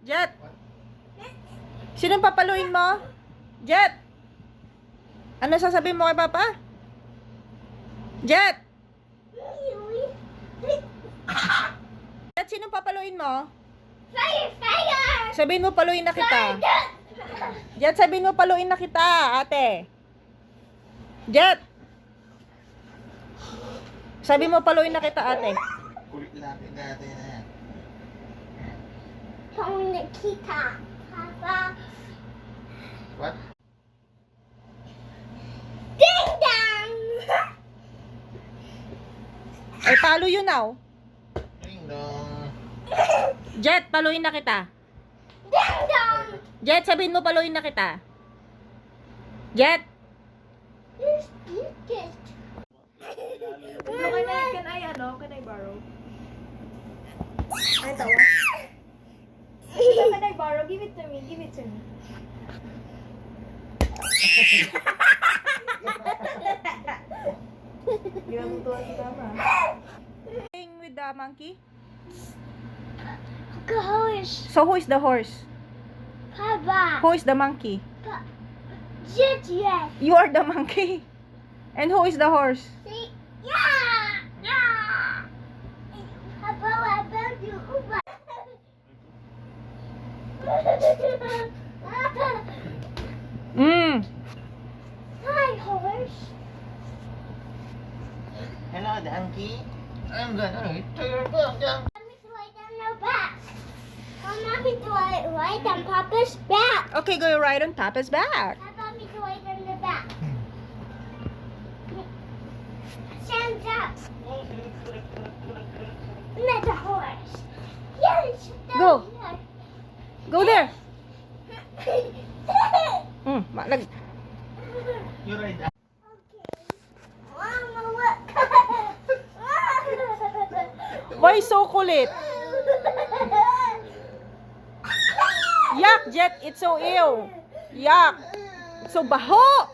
Jet. Sinong papaluin mo? Jet. Ano sasabihin mo kay Papa? Jet. Jet, sinong papaluin mo? Fire! Sabihin mo paluin na kita. Jet, sabihin mo paluin na kita, ate. Jet. Sabi mo paluin na kita, ate. Kulit natin natin na yan. Kung nakita, Papa. What? Ding dong! Ay, palo yun now. Ding dong. Jet, paluin na kita. Ding dong! Jet, sabihin mo paluin na kita. Jet. You're stupid. Can I borrow? Ay, tawa. Can I borrow? Give it to me. Give it to me. Hindi na tutuwa si Mama. Playing with the monkey. Gosh, So who is the horse? Papa. Who is the monkey? Jet, yes. You are the monkey. And who is the horse? See? Yeah! Yeah! Papa, I found you. Hi, horse. Hello, donkey. I'm gonna return your donkey. Mommy to lie down your back. Mommy to lie down Papa's back. Okay, go right on Papa's back. Mommy to lie down the back. Stand up. Let the horse. Yes. Go. Go there. Okay. Malag. You ride that. Mama, look. Why so kulit? Yuck, Jet. It's so ew. Yuck. It's so baho.